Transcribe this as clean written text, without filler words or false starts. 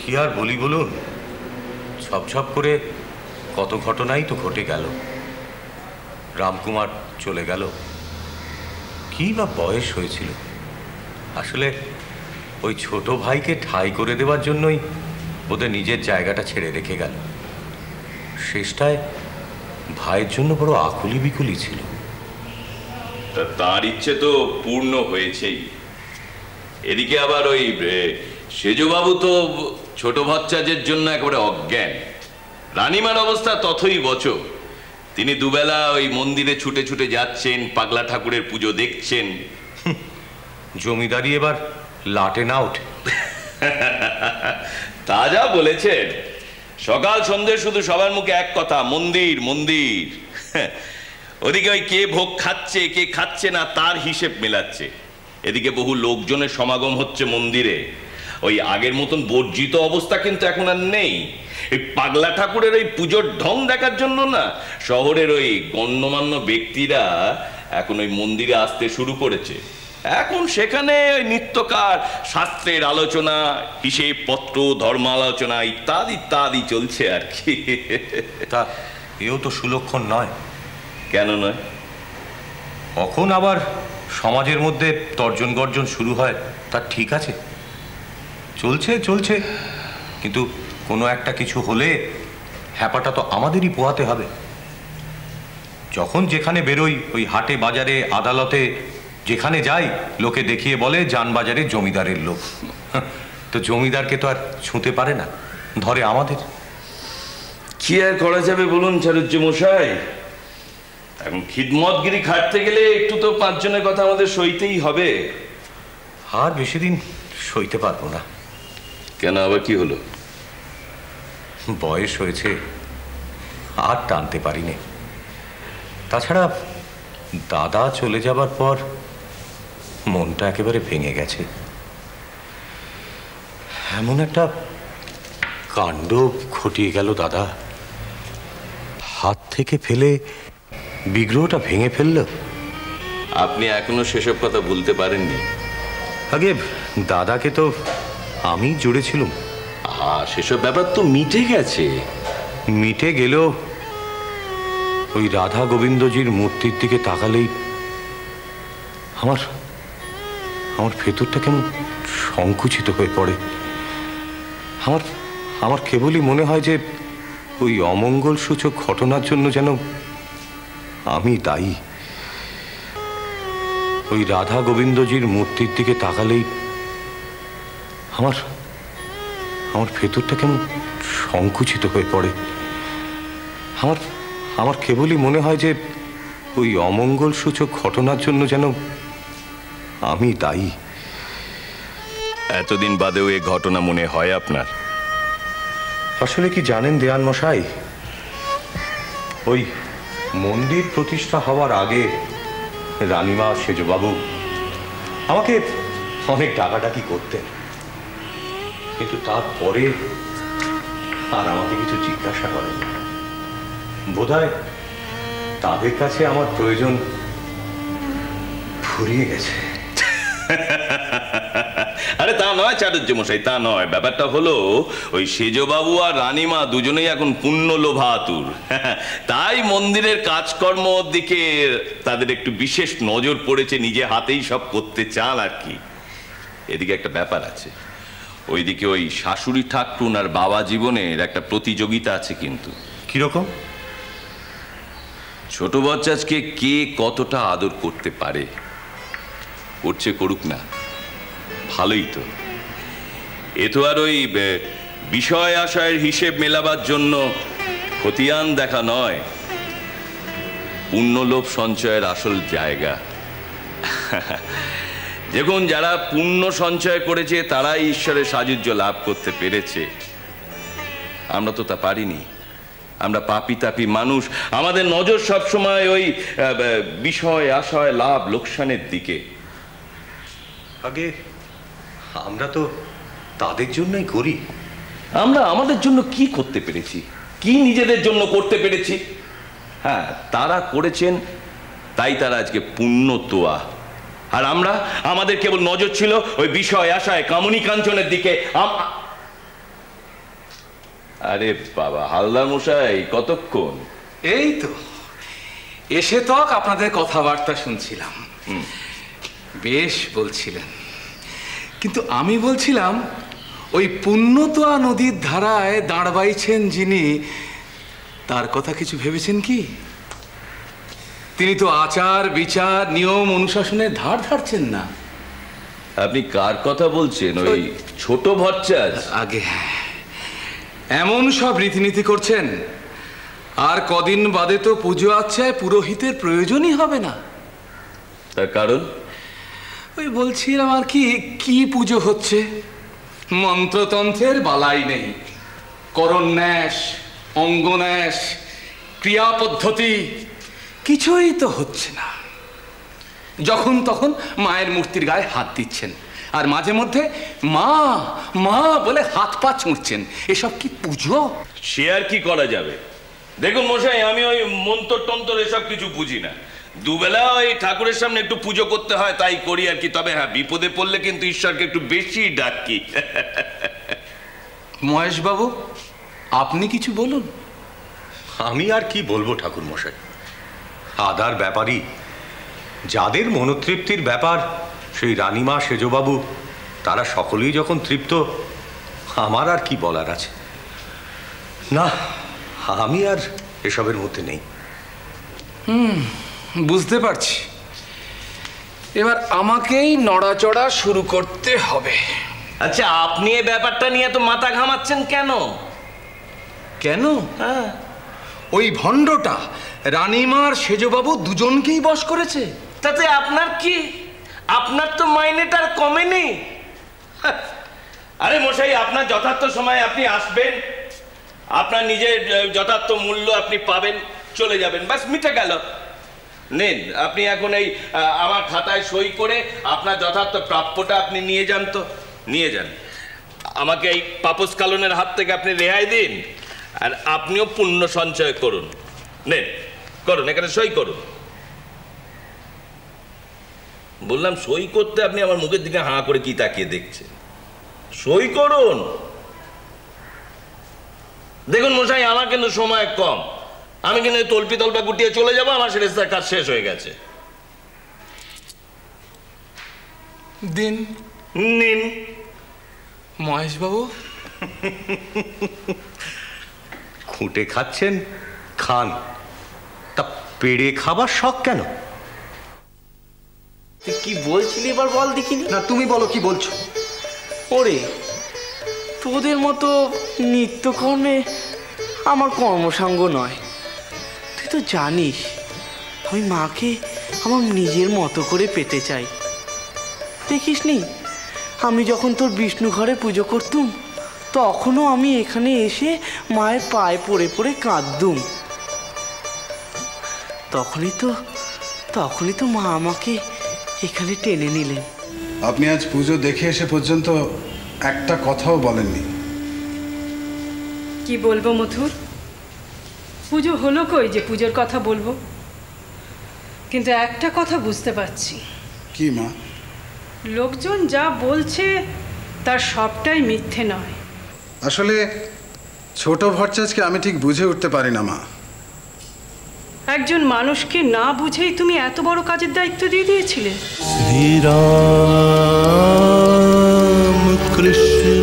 কি আর বলি বলুন, ছপ ছপ করে কত ঘটনাই তো ঘটে গেল। রামকুমার চলে গেল, কি বা বয়স হয়েছিল। আসলে ওই ছোট ভাইকে ঠাঁই করে দেওয়ার জন্যই ওদের নিজের জায়গাটা ছেড়ে রেখে গেল। শেষটায় ভাইয়ের জন্য বড় আকুলি বিকুলি ছিল। তার ইচ্ছে তো পূর্ণ হয়েছেই। এদিকে আবার ওই সেজবাবু তো ছোট ভচ্চাজের জন্য একেবারে অজ্ঞান। রানীমার অবস্থা তথই বচ। তিনি দুবেলা ওই মন্দিরে ছুটে ছুটে যাচ্ছেন, পাগলা ঠাকুরের পুজো দেখছেন। জমিদারি এবার লাটে না ওঠে। তা যা বলেছেন, সকাল সন্ধ্যে শুধু সবার মুখে এক কথা, মন্দির মন্দির। ওদিকে ওই কে ভোগ খাচ্ছে কে খাচ্ছে না তার হিসেব মেলাচ্ছে। এদিকে বহু লোকজনের সমাগম হচ্ছে মন্দিরে। ওই আগের মতন বর্জিত অবস্থা কিন্তু এখন আর নেই। এই পাগলা ঠাকুরের ওই পুজোর ঢং দেখার জন্য না শহরের ওই গণ্যমান্য ব্যক্তিরা এখন ওই মন্দিরে আসতে শুরু করেছে। এখন সেখানে ওই নিত্যকার শাস্ত্রের আলোচনা, হিসেব পত্র, ধর্ম আলোচনা ইত্যাদি ইত্যাদি চলছে আর কি। তা এও তো সুলক্ষণ নয়। কেন নয়? কখন আবার সমাজের মধ্যে তর্জন গর্জন শুরু হয় তা ঠিক আছে। চলছে চলছে, কিন্তু কোনো একটা কিছু হলে হ্যাপাটা তো আমাদেরই পোহাতে হবে। যখন যেখানে বেরোই, ওই হাটে বাজারে আদালতে যেখানে যাই, লোকে দেখিয়ে বলে যানবাজারে জমিদারের লোক। তো জমিদারকে তো আর ছুঁতে পারে না, ধরে আমাদের। কি আর করা যাবে বলুন চারুজ্য মশাই? এখন খিদমতগিরি খাটতে গেলে একটু তো পাঁচজনের কথা আমাদের সইতেই হবে। আর বেশি দিন সইতে পারবো না। কেন, আবার কি হলো? বয়স হয়েছে, আর টানতে পারিনি। তাছাড়া দাদা চলে যাবার পর মনটা একেবারে ভেঙে গেছে। এমন একটা কাণ্ড ঘটিয়ে গেল দাদা, হাত থেকে ফেলে বিগ্রহটা ভেঙে ফেলল। আপনি এখনো সেসব কথা বলতে পারেননি? আগে দাদাকে তো আমি জুড়েছিলাম। সেসব ব্যাপার তো মিটে গেছে। মিটে গেলেও ওই রাধা গোবিন্দজির মূর্তির দিকে তাকালেই আমার আমার ভেতরটা কেমন সংকুচিত হয়ে পড়ে। আমার কেবলই মনে হয় যে ওই অমঙ্গল সূচক ঘটনার জন্য যেন আমি দায়ী। ওই রাধা গোবিন্দজির মূর্তির দিকে তাকালেই আমার ভেতরটা কেমন সংকুচিত হয়ে পড়ে। আমার কেবলই মনে হয় যে ওই অমঙ্গল সূচক ঘটনার জন্য যেন আমি দায়ী। এতদিন বাদেও এই ঘটনা মনে হয় আপনার? আসলে কি জানেন দেওয়ান মশাই, ওই মন্দির প্রতিষ্ঠা হওয়ার আগে রানীমা সেজবাবু আমাকে অনেক ডাকাডাকি করতেন, কিন্তু তারপরে আর আমাকে কিছু জিজ্ঞাসা করেন। বোধহয় তাদের কাছে আমার প্রয়োজন ফুরিয়ে গেছে। আরে তা নয় চাটুর্য মশাই, তা নয়। ব্যাপারটা হলো ওই সেজবাবু আর রানীমা দুজনেই এখন পুণ্য লোভাতুর। তাই মন্দিরের কাজকর্ম দিকে তাদের একটু বিশেষ নজর পড়েছে, নিজে হাতেই সব করতে চান আর কি। এদিকে একটা ব্যাপার আছে, ওইদিকে ওই শাশুড়ি ঠাকুর আর বাবা জীবনের একটা প্রতিযোগিতা আছে। কিন্তু কিরকম? ছোট বচ্চাকে কে কতটা আদর করতে পারে। করছে, করুক না, ভালোই তো। এ তো আর ওই বিষয় আশয়ের হিসেব মেলাবার জন্য খতিয়ান দেখা নয়, পুণ্যলোভ সঞ্চয়ের আসল জায়গা। দেখুন, যারা পুণ্য সঞ্চয় করেছে তারাই ঈশ্বরের সাযুজ্য লাভ করতে পেরেছে। আমরা তো তা পারিনি। আমরা পাপি তাপি মানুষ, আমাদের নজর সবসময় ওই বিষয় আশয় লাভ লোকসানের দিকে। আগে আমরা তো তাদের জন্যই করি। আমরা আমাদের জন্য কি করতে পেরেছি, কি নিজেদের জন্য করতে পেরেছি? হ্যাঁ, তারা করেছেন, তাই তারা আজকে পুণ্য তোয়া। আর আমরা, আমাদের কেবল নজর ছিল ওই বিষয় আশায় কামনী কাঞ্চনের দিকে। আরে বাবা, হালদার মশাই কতক্ষণ? এই তো এসে তক আপনাদের কথাবার্তা শুনছিলাম। বেশ বলছিলেন, কিন্তু আমি বলছিলাম ওই পুণ্যতোয়া নদীর ধারায় দাঁড় বাইছেন যিনি, তার কথা কিছু ভেবেছেন কি? তিনি তো আচার বিচার নিয়ম অনুশাসনের ধার ধারছেন না। আপনি কার কথা বলছেন? ওই ছোট ভট্টাচ? আগে এমন সব রীতিনীতি করছেন, আর কদিন বাদে তো পুজো আচ্ছায় পুরোহিতের প্রয়োজনই হবে না। তার কারণ? ওই বলছিলাম আর কি, কি পুজো হচ্ছে? মন্ত্রতন্ত্রের বালাই নেই, করন্যাস, অঙ্গন্যাস, ক্রিয়া পদ্ধতি কিছুই তো হচ্ছে না। যখন তখন মায়ের মূর্তির গায়ে হাত দিচ্ছেন, আর মাঝে মধ্যে মা মা বলে হাত পা ছুঁড়ছেন। এসব কি পুজো? সে আর কি করা যাবে? দেখুন মশাই, আমি ওই মন্ত্র টন্তর এসব কিছু বুঝি না। দুবেলা ওই ঠাকুরের সামনে একটু পুজো করতে হয়, তাই করি আর কি। তবে হ্যাঁ, বিপদে পড়লে কিন্তু ঈশ্বরকে একটু বেশি ডাকি। মহেশবাবু, আপনি কিছু বলুন। আমি আর কি বলবো ঠাকুর মশাই, আদার ব্যাপারই যাদের মনোতৃপ্তির ব্যাপার, সেই রানীমা সেজবাবু, তারা সকলেই যখন তৃপ্ত, আমার আর কি বলার আছে? না, আমি আর এসবের মধ্যে নেই। বুঝতে পারছি, এবার আমাকেই নড়াচড়া শুরু করতে হবে। আচ্ছা, আপনি এই ব্যাপারটা নিয়ে তো মাথা ঘামাচ্ছেন কেন? কেন? হ্যাঁ, ওই ভণ্ডটা রানীমার সেজবাবু দুজনকেই বশ করেছে। তাতে আপনার কি? আপনার তো মাইনেটার কমেনি। আরে মশাই, আপনার যথার্থ সময় আপনি আসবেন, আপনার নিজের যথার্থ মূল্য আপনি পাবেন, চলে যাবেন, বাস মিটে গেল। নেন, আপনি এখন এই আমার খাতায় সই করে আপনার যথার্থ প্রাপ্যটা আপনি নিয়ে যান। তো নিয়ে যান, আমাকে এই পাপস কালনের হাত থেকে আপনি রেহাই দিন, আর আপনিও পুণ্য সঞ্চয় করুন। নেন, করুন, এখানে সই করুন। বললাম সই করতে, আপনি আমার মুখের দিকে হাঁ করে কি তাকিয়ে দেখছেন? সই করুন। দেখুন মশাই, আমার কিন্তু সময় কম, আমি কিন্তু তল্পি তল্পা গুটিয়ে চলে যাবো, আমার সেরেস্তার কাজ শেষ হয়ে গেছে। দিন নিন। মহেশবাবু, খুঁটে খাচ্ছেন, খান, তা পেড়ে খাবার শখ কেন? তুই কি বলছিলি এবার বল দেখিনি। না, তুমি বলো কি বলছো। ওরে, তোদের মতো নিত্যকর্মে আমার কর্মসাঙ্গ নয়। তুই তো জানিস আমি মাকে আমার নিজের মতো করে পেতে চাই। দেখিস নি, আমি যখন তোর বিষ্ণু ঘরে পুজো করতুম, তখনও আমি এখানে এসে মায়ের পায়ে পড়ে পড়ে কাঁদতুম। তখনই তো মা আমাকে এখানে টেনে নিলেন। আপনি আজ পুজো দেখে এসে পর্যন্ত একটা কথাও বলেননি। কি বলবো মথুর, পুজো হলো কই যে পুজোর কথা বলবো? কিন্তু একটা কথা বুঝতে পারছি। কি মা? লোকজন যা বলছে তার সবটাই মিথ্যে নয়। আসলে ছোট ভট্টাচকে আমি ঠিক বুঝে উঠতে পারি না মা। একজন মানুষকে না বুঝেই তুমি এত বড় কাজের দায়িত্ব দিয়ে দিয়েছিলে। শ্রীরাম কৃষ্ণ